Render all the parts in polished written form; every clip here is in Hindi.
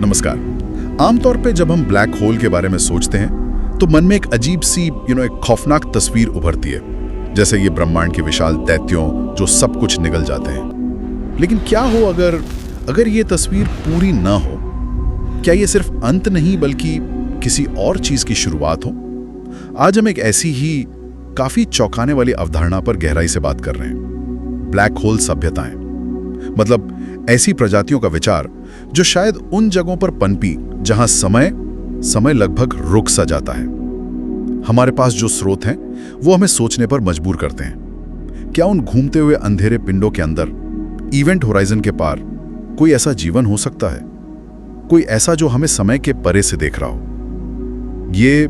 नमस्कार। आमतौर पे जब हम ब्लैक होल के बारे में सोचते हैं तो मन में एक अजीब सी एक खौफनाक तस्वीर उभरती है, जैसे ये ब्रह्मांड के विशाल दैत्यों जो सब कुछ निगल जाते हैं। लेकिन क्या हो अगर ये तस्वीर पूरी ना हो? क्या ये सिर्फ अंत नहीं बल्कि किसी और चीज की शुरुआत हो? आज हम एक ऐसी ही काफी चौंकाने वाली अवधारणा पर गहराई से बात कर रहे हैं। ब्लैक होल सभ्यताएं, मतलब ऐसी प्रजातियों का विचार जो शायद उन जगहों पर पनपी जहां समय लगभग रुक सा जाता है। हमारे पास जो स्रोत हैं वो हमें सोचने पर मजबूर करते हैं। क्या उन घूमते हुए अंधेरे पिंडों के अंदर, इवेंट होराइजन के पार, कोई ऐसा जीवन हो सकता है? कोई ऐसा जो हमें समय के परे से देख रहा हो? ये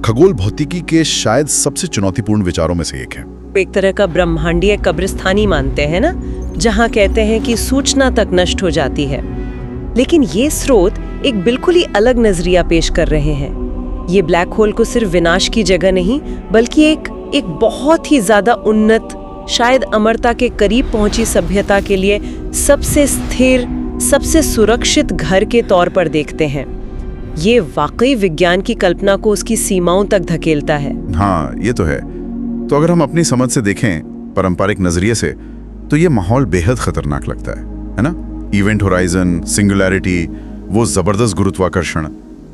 खगोल भौतिकी के शायद सबसे चुनौतीपूर्ण विचारों में से एक है। एक तरह का ब्रह्मांडीय कब्रिस्तान ही मानते हैं ना, जहां कहते हैं कि सूचना तक नष्ट हो जाती है। लेकिन ये स्रोत एक बिल्कुल ही अलग नजरिया पेश कर रहे हैं। ये ब्लैक होल को सिर्फ विनाश की जगह नहीं, बल्कि एक बहुत ही ज्यादा उन्नत, शायद अमरता के करीब पहुंची सभ्यता के लिए सबसे स्थिर, सबसे सुरक्षित घर के तौर पर देखते हैं। ये वाकई विज्ञान की कल्पना को उसकी सीमाओं तक धकेलता है। हाँ, ये तो है। तो अगर हम अपनी समझ से देखें, पारंपरिक नजरिए से, तो ये माहौल बेहद खतरनाक लगता है ना? इवेंट होराइजन, सिंगुलैरिटी, वो जबरदस्त गुरुत्वाकर्षण,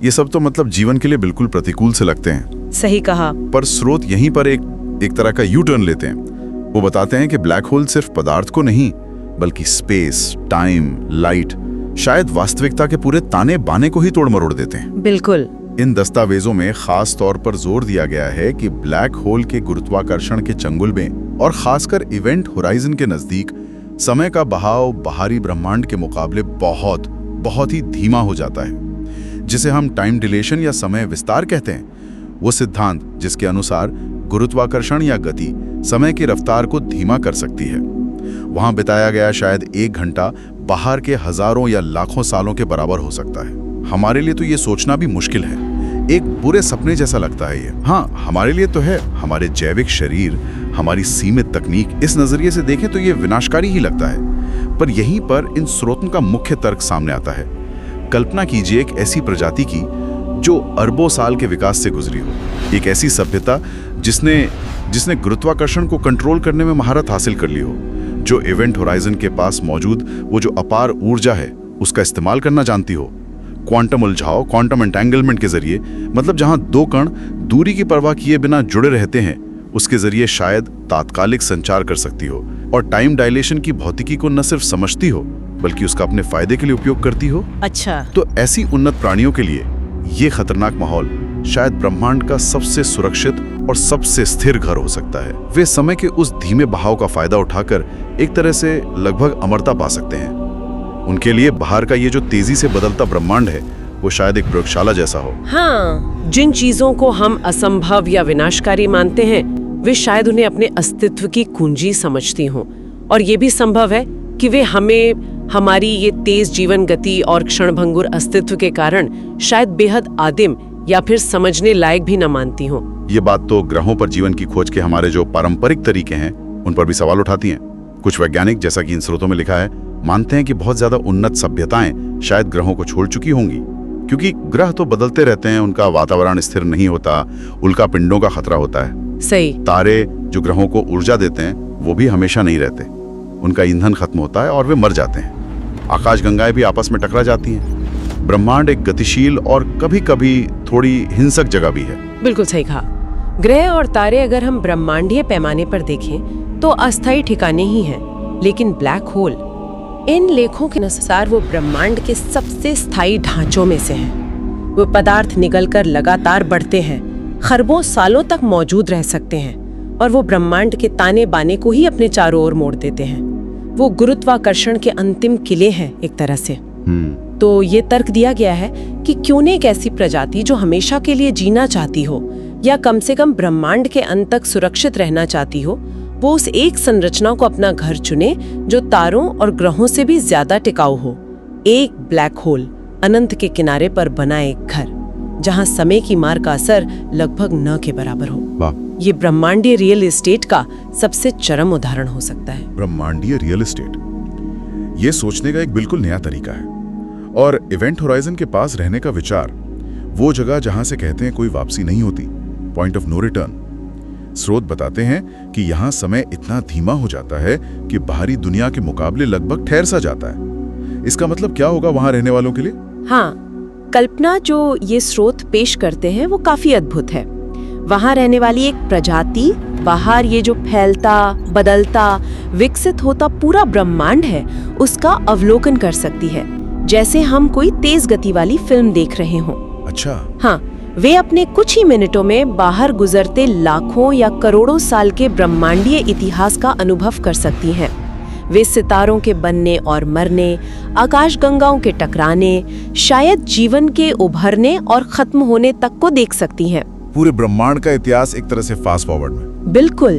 ये सब तो मतलब जीवन के लिए बिल्कुल प्रतिकूल से लगते हैं। सही कहा। पर स्रोत यहीं पर एक तरह का यू टर्न लेते हैं। वो बताते हैं कि ब्लैक होल सिर्फ पदार्थ को नहीं, बल्कि स्पेस, टाइम, लाइट, शायद वास्तविकता के पूरे ताने बाने को ही तोड़ मरोड़ देते हैं। बिल्कुल। इन दस्तावेजों में खास तौर पर जोर दिया गया है कि ब्लैक होल के गुरुत्वाकर्षण के चंगुल में और खासकर इवेंट होराइजन के नजदीक समय का बहाव बाहरी ब्रह्मांड के मुकाबले बहुत ही धीमा हो जाता है, जिसे हम टाइम डिलेशन या समय विस्तार कहते हैं। वो सिद्धांत जिसके अनुसार गुरुत्वाकर्षण या गति समय की रफ्तार को धीमा कर सकती है। वहां बिताया गया शायद 1 घंटा बाहर के हजारों या लाखों सालों के बराबर हो सकता है। हमारे लिए तो ये सोचना भी मुश्किल है, एक बुरे सपने जैसा लगता है ये। हाँ, हमारे लिए तो है। हमारे जैविक शरीर, हमारी सीमित तकनीक, इस नजरिए से देखें तो ये विनाशकारी ही लगता है। पर यहीं पर इन स्रोतों का मुख्य तर्क सामने आता है। कल्पना कीजिए एक ऐसी प्रजाति की जो अरबों साल के विकास से गुजरी हो, एक ऐसी सभ्यता जिसने गुरुत्वाकर्षण को कंट्रोल करने में महारत हासिल कर ली हो, जो इवेंट होराइजन के पास मौजूद वो जो अपार ऊर्जा है उसका इस्तेमाल करना जानती हो, क्वांटम उलझाव, क्वांटम एंटेंगलमेंट के जरिए, मतलब जहां 2 कण दूरी की परवाह किए बिना जुड़े रहते हैं, उसके जरिए शायद तात्कालिक संचार कर सकती हो, और टाइम डायलेशन की भौतिकी को न सिर्फ समझती हो बल्कि उसका अपने फायदे के लिए उपयोग करती हो। अच्छा। तो ऐसी उन्नत प्राणियों के लिए ये खतरनाक माहौल शायद ब्रह्मांड का सबसे सुरक्षित और सबसे स्थिर घर हो सकता है। वे समय के उस धीमे बहाव का फायदा उठाकर एक तरह से लगभग अमरता पा सकते हैं। उनके लिए बाहर का ये जो तेजी से बदलता ब्रह्मांड है वो शायद एक प्रयोगशाला जैसा हो। हाँ, जिन चीजों को हम असंभव या विनाशकारी मानते हैं, वे शायद उन्हें अपने अस्तित्व की कुंजी समझती हों। और ये भी संभव है कि वे हमें हमारी ये तेज जीवन गति और क्षणभंगुर अस्तित्व के कारण शायद बेहद आदिम या फिर समझने लायक भी न मानती हों। ये बात तो ग्रहों पर जीवन की खोज के हमारे जो पारंपरिक तरीके हैं उन पर भी सवाल उठाती हैं। कुछ वैज्ञानिक, जैसा कि इन स्रोतों में लिखा है, मानते हैं कि बहुत ज्यादा उन्नत सभ्यताएं शायद ग्रहों को छोड़ चुकी होंगी, क्योंकि ग्रह तो बदलते रहते हैं, उनका वातावरण स्थिर नहीं होता, उल्का पिंडों का खतरा होता है। सही। तारे जो ग्रहों को ऊर्जा देते हैं वो भी हमेशा नहीं रहते, उनका ईंधन खत्म होता है और वे मर जाते हैं। आकाशगंगाएं भी आपस में टकरा जाती हैं। ब्रह्मांड एक गतिशील और कभी-कभी थोड़ी हिंसक जगह भी है। बिल्कुल सही कहा। ग्रह और तारे अगर हम ब्रह्मांडीय पैमाने पर देखें तो अस्थायी ठिकाने ही हैं, लेकिन ब्लैक होल इन लेखों के अनुसार वो ब्रह्मांड के सबसे स्थायी ढांचों में से है। वो पदार्थ निगलकर लगातार बढ़ते हैं, खरबों सालों तक मौजूद रह सकते हैं, और वो ब्रह्मांड के ताने बाने को ही अपने चारों ओर मोड़ देते हैं। वो गुरुत्वाकर्षण के अंतिम किले हैं एक तरह से। तो ये तर्क दिया गया है कि क्यों न एक ऐसी प्रजाति जो हमेशा के लिए जीना चाहती हो या कम से कम ब्रह्मांड के अंत तक सुरक्षित रहना चाहती हो, वो उस एक संरचना को अपना घर चुने जो तारों और ग्रहों से भी ज्यादा टिकाऊ हो। एक ब्लैक होल, अनंत के किनारे पर बना एक घर, जहां समय की मार का असर लगभग न के बराबर हो। ये ब्रह्मांडीय रियल एस्टेट का सबसे चरम उदाहरण हो सकता है। ब्रह्मांडीय रियल एस्टेट, ये सोचने का एक बिल्कुल नया तरीका है। और इवेंट होराइजन के पास रहने का विचार, वो जगह जहां से कहते हैं कोई वापसी नहीं होती, पॉइंट ऑफ नो रिटर्न। स्रोत बताते हैं कि यहां समय इतना धीमा हो जाता है कि बाहरी दुनिया के मुकाबले लगभग ठहर सा जाता है। इसका मतलब क्या होगा वहां रहने वालों के लिए? हाँ, कल्पना जो ये स्रोत पेश करते हैं वो काफी अद्भुत है। वहां रहने वाली एक प्रजाति बाहर ये जो फैलता, बदलता, विकसित होता पूरा ब्रह्मांड है, उसका अवलोकन कर सकती है, जैसे हम कोई तेज गति वाली फिल्म देख रहे हों। अच्छा। हाँ, वे अपने कुछ ही मिनटों में बाहर गुजरते लाखों या करोड़ों साल के ब्रह्मांडीय इतिहास का अनुभव कर सकती हैं। वे सितारों के बनने और मरने, आकाशगंगाओं के टकराने, शायद जीवन के उभरने और खत्म होने तक को देख सकती हैं। पूरे ब्रह्मांड का इतिहास एक तरह से फास्ट फॉरवर्ड में। बिल्कुल।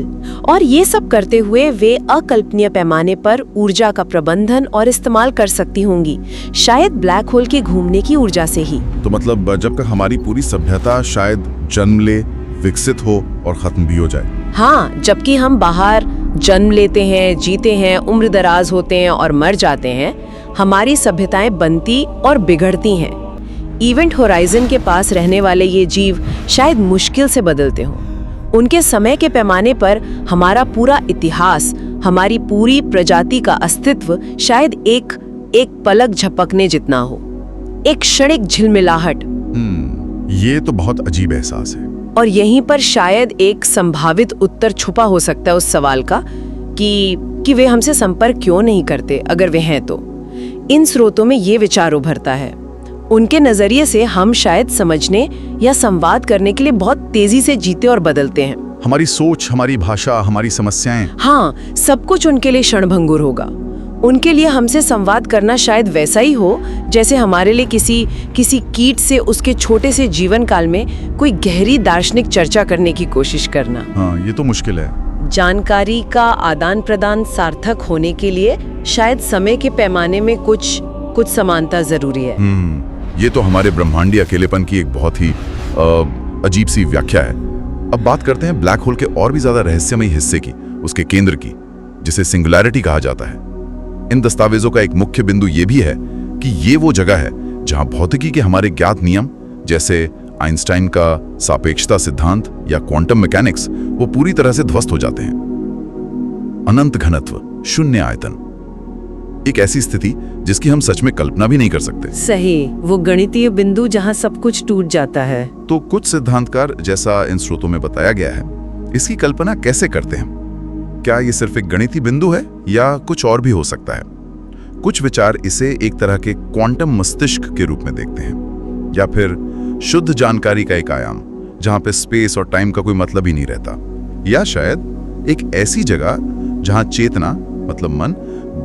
और ये सब करते हुए वे अकल्पनीय पैमाने पर ऊर्जा का प्रबंधन और इस्तेमाल कर सकती होंगी, शायद ब्लैक होल के घूमने की ऊर्जा से ही। तो मतलब जब तक हमारी पूरी सभ्यता शायद जन्म ले, विकसित हो और खत्म भी हो जाए। हाँ, जबकि हम बाहर जन्म लेते हैं, जीते हैं, उम्र दराज होते हैं और मर जाते हैं, हमारी सभ्यताएं बनती और बिगड़ती हैं। इवेंट होराइजन के पास रहने वाले ये जीव शायद मुश्किल से बदलते हों। उनके समय के पैमाने पर हमारा पूरा इतिहास, हमारी पूरी प्रजाति का अस्तित्व शायद एक पलक झपकने जितना हो, एक क्षणिक झिलमिलाहट। ये तो बहुत अजीब एहसास है। और यहीं पर शायद एक संभावित उत्तर छुपा हो सकता है उस सवाल का कि वे हमसे संपर्क क्यों नहीं करते अगर वे हैं तो। इन स्रोतों में ये विचार उभरता है, उनके नजरिए से हम शायद समझने या संवाद करने के लिए बहुत तेजी से जीते और बदलते हैं। हमारी सोच, हमारी भाषा, हमारी समस्याएं। हाँ, सब कुछ उनके लिए क्षणभंगुर होगा। उनके लिए हमसे संवाद करना शायद वैसा ही हो जैसे हमारे लिए किसी कीट से उसके छोटे से जीवन काल में कोई गहरी दार्शनिक चर्चा करने की कोशिश करना। हाँ, ये तो मुश्किल है। जानकारी का आदान प्रदान सार्थक होने के लिए शायद समय के पैमाने में कुछ समानता जरूरी है। ये तो हमारे ब्रह्मांडीय अकेलेपन की एक बहुत ही अजीब सी व्याख्या है। अब बात करते हैं ब्लैक होल के और भी ज्यादा रहस्यमयी हिस्से की, उसके केंद्र की, जिसे सिंगुलैरिटी कहा जाता है। इन दस्तावेजों का एक मुख्य बिंदु ये भी है कि ये वो जगह है जहां भौतिकी के हमारे ज्ञात नियम, जैसे आइंस्टाइन का सापेक्षता सिद्धांत या क्वांटम मैकेनिक्स, वो पूरी तरह से ध्वस्त हो जाते हैं। अनंत घनत्व, शून्य आयतन, एक ऐसी स्थिति जिसकी हम सच में कल्पना भी नहीं कर सकते। सही, वो गणितीय बिंदु जहां सब कुछ टूट जाता है। तो कुछ सिद्धांतकार, जैसा इन स्रोतों में बताया गया है, इसकी कल्पना कैसे करते हैं? क्या ये सिर्फ एक गणितीय बिंदु है या कुछ और भी हो सकता है? कुछ विचार इसे एक तरह के क्वांटम मस्तिष्क के रूप में देखते हैं, या फिर शुद्ध जानकारी का एक आयाम जहां पे स्पेस और टाइम का कोई मतलब ही नहीं रहता, या शायद एक ऐसी जगह जहां चेतना, मतलब मन,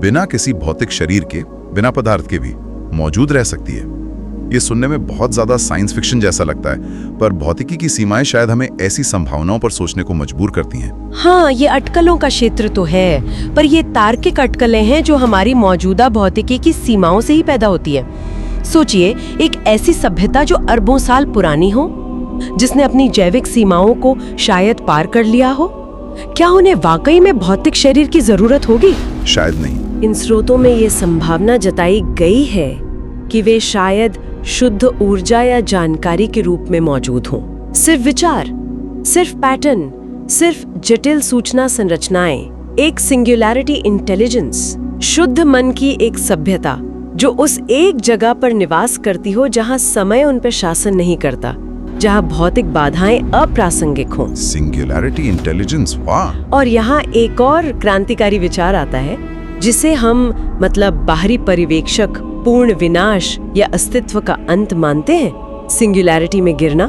बिना किसी भौतिक शरीर के, बिना पदार्थ के भी मौजूद रह सकती है। ये सुनने में बहुत ज्यादा साइंस फिक्शन जैसा लगता है, पर भौतिकी की सीमाएं शायद हमें ऐसी संभावनाओं पर सोचने को मजबूर करती हैं। हाँ, ये अटकलों का क्षेत्र तो है, पर ये तार्किक अटकलें हैं जो हमारी मौजूदा भौतिकी की सीमाओं से ही पैदा होती है। सोचिए, एक ऐसी सभ्यता जो अरबों साल पुरानी हो, जिसने अपनी जैविक सीमाओं को शायद पार कर लिया हो, क्या उन्हें वाकई में भौतिक शरीर की जरूरत होगी? शायद नहीं। इन स्रोतों में ये संभावना जताई गई है कि वे शायद शुद्ध ऊर्जा या जानकारी के रूप में मौजूद हों। सिर्फ विचार, सिर्फ पैटर्न, सिर्फ जटिल सूचना संरचनाएं, एक सिंगुलैरिटी इंटेलिजेंस, शुद्ध मन की एक सभ्यता जो उस एक जगह पर निवास करती हो जहां समय उन पर शासन नहीं करता, जहां भौतिक बाधाएं अप्रासंगिक हों। सिंगुलैरिटी इंटेलिजेंस, वाह! और यहाँ एक और क्रांतिकारी विचार आता है जिसे हम बाहरी पर्यवेक्षक पूर्ण विनाश या अस्तित्व का अंत मानते हैं। सिंगुलैरिटी में गिरना,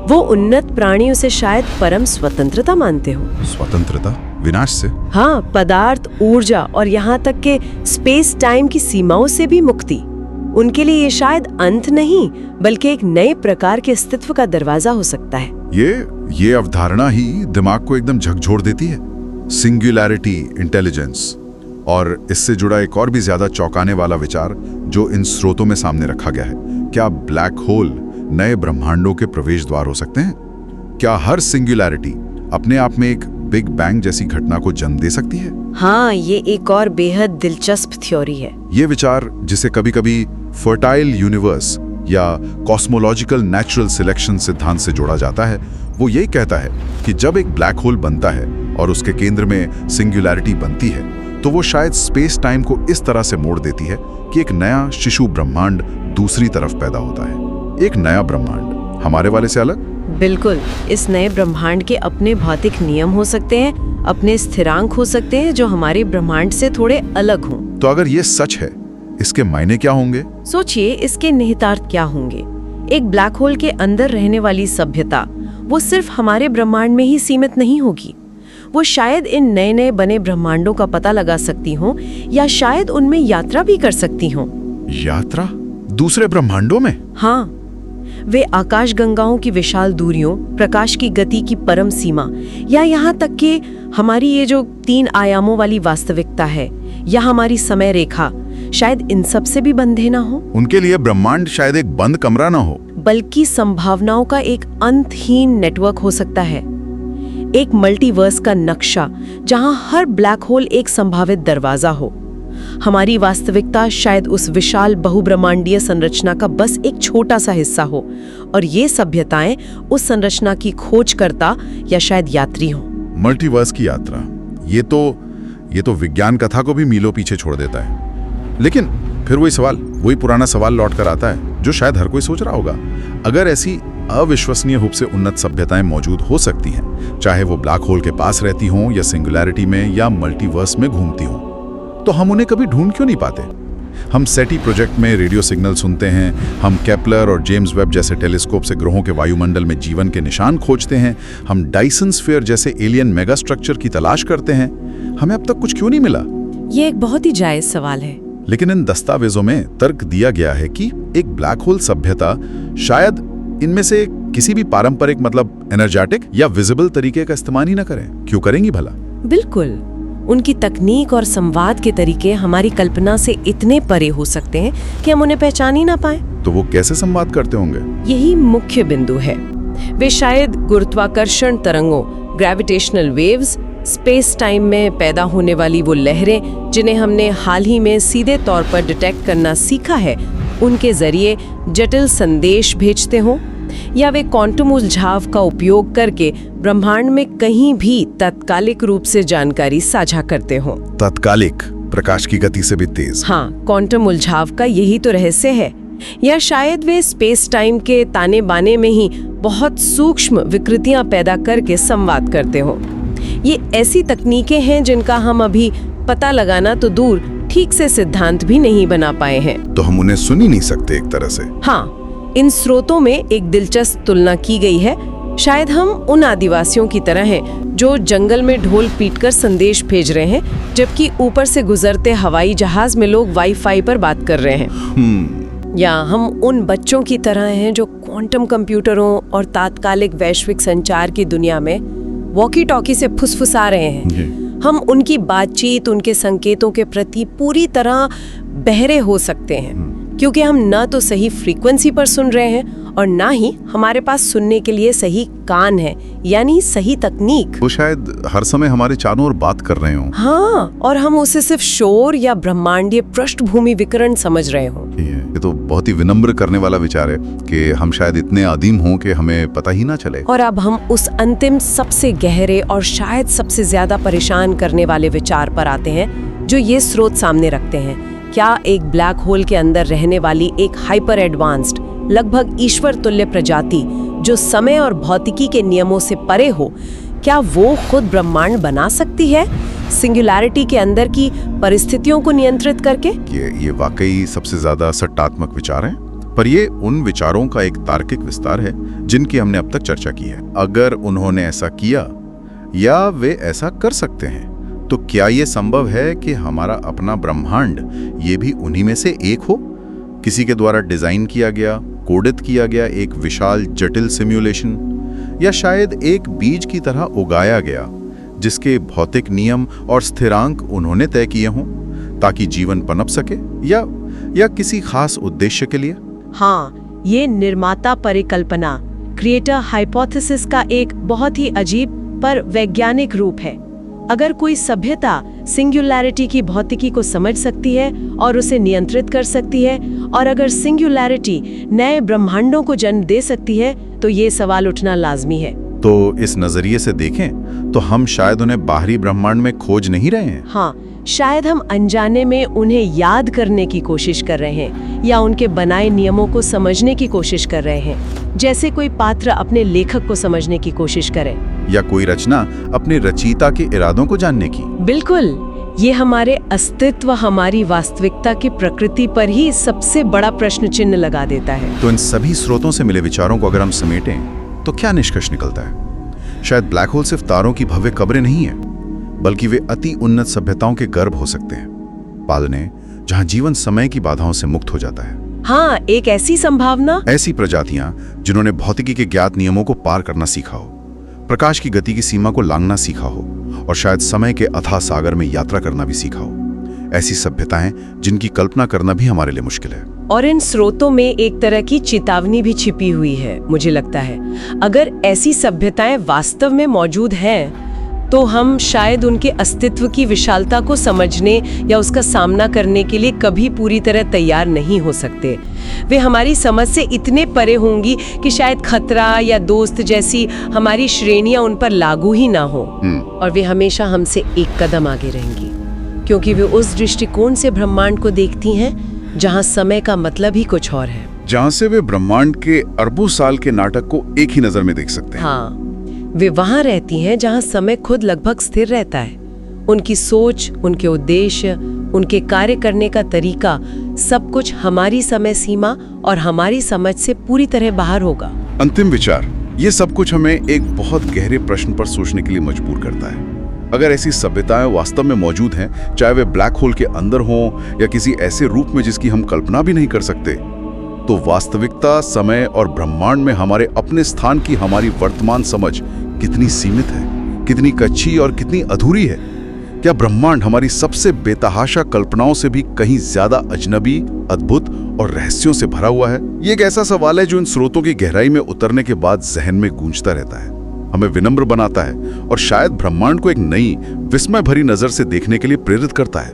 वो उन्नत प्राणियों से शायद परम स्वतंत्रता मानते हो। स्वतंत्रता विनाश से? हाँ, पदार्थ, ऊर्जा और यहाँ तक के स्पेस टाइम की सीमाओं से भी मुक्ति। उनके लिए ये शायद अंत नहीं, बल्कि एक नए प्रकार के अस्तित्व का दरवाजा हो सकता है। ये अवधारणा ही दिमाग को एकदम झकझोर देती है। सिंगुलैरिटी इंटेलिजेंस, और इससे जुड़ा एक और भी ज्यादा चौंकाने वाला विचार जो इन स्रोतों में सामने रखा गया है, क्या ब्लैक होल नए ब्रह्मांडों के प्रवेश द्वार हो सकते हैं? क्या हर सिंगुलैरिटी अपने आप में एक बिग बैंग जैसी घटना को जन्म दे सकती है? हाँ, ये एक और बेहद दिलचस्प थ्योरी है। ये विचार, जिसे कभी कभी फर्टाइल यूनिवर्स या कॉस्मोलॉजिकल नेचुरल सिलेक्शन सिद्धांत से जोड़ा जाता है। वो यही कहता है कि जब एक ब्लैक होल बनता है और उसके केंद्र में सिंगुलैरिटी बनती है तो वो शायद स्पेस टाइम को इस तरह से मोड़ देती है कि एक नया शिशु ब्रह्मांड दूसरी तरफ पैदा होता है। एक नया ब्रह्मांड हमारे वाले से अलग। बिल्कुल, इस नए ब्रह्मांड के अपने भौतिक नियम हो सकते हैं, अपने स्थिरांक हो सकते हैं जो हमारे ब्रह्मांड से थोड़े अलग हों। तो अगर ये सच है, इसके मायने क्या होंगे? सोचिए, इसके निहितार्थ क्या होंगे। एक ब्लैक होल के अंदर रहने वाली सभ्यता वो सिर्फ हमारे ब्रह्मांड में ही सीमित नहीं होगी। वो शायद इन नए नए बने ब्रह्मांडों का पता लगा सकती हों या शायद उनमें यात्रा भी कर सकती हों। यात्रा? दूसरे ब्रह्मांडों में? हाँ, वे आकाश गंगाओं की विशाल दूरियों, प्रकाश की गति की परम सीमा, या यहाँ तक कि हमारी ये जो 3 आयामों वाली वास्तविकता है या हमारी समय रेखा, शायद इन सब से भी बंधे ना हो। उनके लिए ब्रह्मांड शायद एक बंद कमरा ना हो, बल्कि संभावनाओं का एक अंतहीन नेटवर्क हो सकता है। एक मल्टीवर्स का नक्शा जहां हर ब्लैक होल एक संभावित दरवाजा हो। हमारी वास्तविकता शायद उस विशाल बहुब्रह्मांडीय संरचना का बस एक छोटा सा हिस्सा हो और ये सभ्यताएं उस संरचना की खोजकर्ता या शायद यात्री हो। मल्टीवर्स की यात्रा, ये तो विज्ञान कथा को भी मीलों पीछे छोड़ देता है। लेकिन फिर वही पुराना सवाल लौट कर आता है जो शायद हर कोई सोच रहा होगा। अगर ऐसी अविश्वसनीय रूप से उन्नत सभ्यताएं मौजूद हो सकती हैं, चाहे वो ब्लैक होल के पास रहती हों या सिंगुलैरिटी में या मल्टीवर्स में घूमती हों, तो हम उन्हें कभी ढूंढ क्यों नहीं पाते? हम सेटी प्रोजेक्ट में रेडियो सिग्नल सुनते हैं, हम केपलर और जेम्स वेब जैसे टेलीस्कोप से ग्रहों के वायुमंडल में जीवन के निशान खोजते हैं, हम डायसन स्फीयर जैसे एलियन मेगा स्ट्रक्चर की तलाश करते हैं। हमें अब तक कुछ क्यों नहीं मिला? ये एक बहुत ही जायज सवाल है। लेकिन इन दस्तावेजों में तर्क दिया गया है कि एक ब्लैक होल सभ्यता शायद इनमें से किसी भी पारंपरिक मतलब एनर्जेटिक या विजिबल तरीके का इस्तेमाल ही न करें। क्यों करेंगी भला? बिल्कुल, उनकी तकनीक और संवाद के तरीके हमारी कल्पना से इतने परे हो सकते हैं कि हम उन्हें पहचान ही ना पाए। तो वो कैसे संवाद करते होंगे? यही मुख्य बिंदु है। वे शायद गुरुत्वाकर्षण तरंगों, ग्रेविटेशनल वेव्स, स्पेस टाइम में पैदा होने वाली वो लहरें जिन्हें हमने हाल ही में सीधे तौर पर डिटेक्ट करना सीखा है, उनके जरिए जटिल संदेश भेजते हों, या वे क्वांटम उलझाव का उपयोग करके ब्रह्मांड में कहीं भी तात्कालिक रूप से जानकारी साझा करते हों। तात्कालिक, प्रकाश की गति से भी तेज। हाँ, क्वांटम उलझाव का यही तो रहस्य है। या शायद वे स्पेस टाइम के ताने बाने में ही बहुत सूक्ष्म विकृतियां पैदा करके संवाद करते हों। ये ऐसी तकनीकें हैं जिनका हम अभी पता लगाना तो दूर, ठीक से सिद्धांत भी नहीं बना पाए हैं। तो हम उन्हें सुन ही नहीं सकते एक तरह से। हाँ, इन स्रोतों में एक दिलचस्प तुलना की गई है। शायद हम उन आदिवासियों की तरह हैं जो जंगल में ढोल पीटकर संदेश भेज रहे हैं, जबकि ऊपर से गुजरते हवाई जहाज में लोग वाईफाई पर बात कर रहे हैं। या हम उन बच्चों की तरह हैं जो क्वांटम कंप्यूटरों और तात्कालिक वैश्विक संचार की दुनिया में वॉकी टॉकी से फुसफुसा रहे हैं। हम उनकी बातचीत, उनके संकेतों के प्रति पूरी तरह बहरे हो सकते हैं, क्योंकि हम न तो सही फ्रीक्वेंसी पर सुन रहे हैं और ना ही हमारे पास सुनने के लिए सही कान है, यानी सही तकनीक। वो शायद हर समय हमारे चारों ओर बात कर रहे हों। हाँ, और हम उसे सिर्फ शोर या ब्रह्मांडीय पृष्ठभूमि विकिरण समझ रहे हों। ये तो बहुत ही विनम्र करने वाला विचार है कि हम शायद इतने आदीम हों कि हमें पता ही ना चले। और अब हम उस अंतिम, सबसे गहरे और शायद सबसे ज्यादा परेशान करने वाले विचार पर आते हैं जो ये स्रोत सामने रखते हैं। क्या एक ब्लैक होल के अंदर रहने वाली एक हाइपर एडवांस्ड, लगभग ईश्वर तुल्य प्रजाति जो समय और भौतिकी के नियमों से परे हो, क्या वो खुद ब्रह्मांड बना सकती है, सिंगुलैरिटी के अंदर की परिस्थितियों को नियंत्रित करके? ये वाकई सबसे ज्यादा सट्टात्मक विचार हैं, पर ये उन विचारों का एक तार्किक विस्तार है जिनकी हमने अब तक चर्चा की है। अगर उन्होंने ऐसा किया या वे ऐसा कर सकते हैं, तो क्या ये संभव है कि हमारा अपना ब्रह्मांड ये भी उन्हीं में से एक हो? किसी के द्वारा डिजाइन किया गया, कोडित किया गया एक विशाल जटिल सिम्युलेशन, या शायद एक बीज की तरह उगाया गया जिसके भौतिक नियम और स्थिरांक उन्होंने तय किए हों ताकि जीवन पनप सके, या किसी खास उद्देश्य के लिए? हाँ, ये निर्माता परिकल्पना, क्रिएटर हाइपोथेसिस का एक बहुत ही अजीब पर वैज्ञानिक रूप है। अगर कोई सभ्यता सिंगुलैरिटी की भौतिकी को समझ सकती है और उसे नियंत्रित कर सकती है, और अगर सिंगुलैरिटी नए ब्रह्मांडों को जन्म दे सकती है, तो ये सवाल उठना लाजमी है। तो इस नजरिए से देखें तो हम शायद उन्हें बाहरी ब्रह्मांड में खोज नहीं रहे हैं। हाँ, शायद हम अनजाने में उन्हें याद करने की कोशिश कर रहे हैं या उनके बनाए नियमों को समझने की कोशिश कर रहे हैं, जैसे कोई पात्र अपने लेखक को समझने की कोशिश करे, या कोई रचना अपने रचयिता के इरादों को जानने की। बिल्कुल। ये हमारे अस्तित्व, हमारी वास्तविकता की प्रकृति पर ही सबसे बड़ा प्रश्न चिन्ह लगा देता है। तो इन सभी स्रोतों से मिले विचारों को अगर हम समेटें तो क्या निष्कर्ष निकलता है? शायद ब्लैक होल सिर्फ तारों की भव्य कब्रें नहीं है, बल्कि वे अति उन्नत सभ्यताओं के गर्भ हो सकते हैं, पालने जहां जीवन समय की बाधाओं से मुक्त हो जाता है। हाँ, एक ऐसी संभावना, ऐसी प्रजातियां जिन्होंने भौतिकी के ज्ञात नियमों को पार करना सीखा हो, प्रकाश की गति की सीमा को लांघना सीखा हो, और शायद समय के अथाह सागर में यात्रा करना भी सीखा हो। ऐसी सभ्यताएं जिनकी कल्पना करना भी हमारे लिए मुश्किल है। और इन स्रोतों में एक तरह की चेतावनी भी छिपी हुई है, मुझे लगता है। अगर ऐसी सभ्यताएं वास्तव में मौजूद हैं, तो हम शायद उनके अस्तित्व की विशालता को समझने या उसका सामना करने के लिए कभी पूरी तरह तैयार नहीं हो सकते। वे हमारी समझ से इतने परे होंगी कि शायद खतरा या दोस्त जैसी हमारी श्रेणियां उन पर लागू ही ना हो, और वे हमेशा हमसे एक कदम आगे रहेंगी, क्योंकि वे उस दृष्टिकोण से ब्रह्मांड को देखती हैं जहां समय का मतलब ही कुछ और है, जहां से वे ब्रह्मांड के अरबों साल के नाटक को एक ही नजर में देख सकते हैं। हाँ, वे वहां रहती हैं जहां समय खुद लगभग स्थिर रहता है। उनकी सोच, उनके उद्देश्य, उनके कार्य करने का तरीका, सब कुछ हमारी समय सीमा और हमारी समझ से पूरी तरह बाहर होगा। अंतिम विचार, ये सब कुछ हमें एक बहुत गहरे प्रश्न पर सोचने के लिए मजबूर करता है। अगर ऐसी सभ्यताएं वास्तव में मौजूद हैं, चाहे वे ब्लैक होल के अंदर हों या किसी ऐसे रूप में जिसकी हम कल्पना भी नहीं कर सकते, तो वास्तविकता, समय और ब्रह्मांड में हमारे अपने स्थान की हमारी वर्तमान समझ कितनी सीमित है, कितनी कच्ची और कितनी अधूरी है। क्या ब्रह्मांड हमारी सबसे बेतहाशा कल्पनाओं से भी कहीं ज्यादा अजनबी, अद्भुत और रहस्यों से भरा हुआ है? ये एक ऐसा सवाल है जो इन स्रोतों की गहराई में उतरने के बाद जहन में गूंजता रहता है, हमें विनम्र बनाता है और शायद ब्रह्मांड को एक नई, विस्मय भरी नजर से देखने के लिए प्रेरित करता है।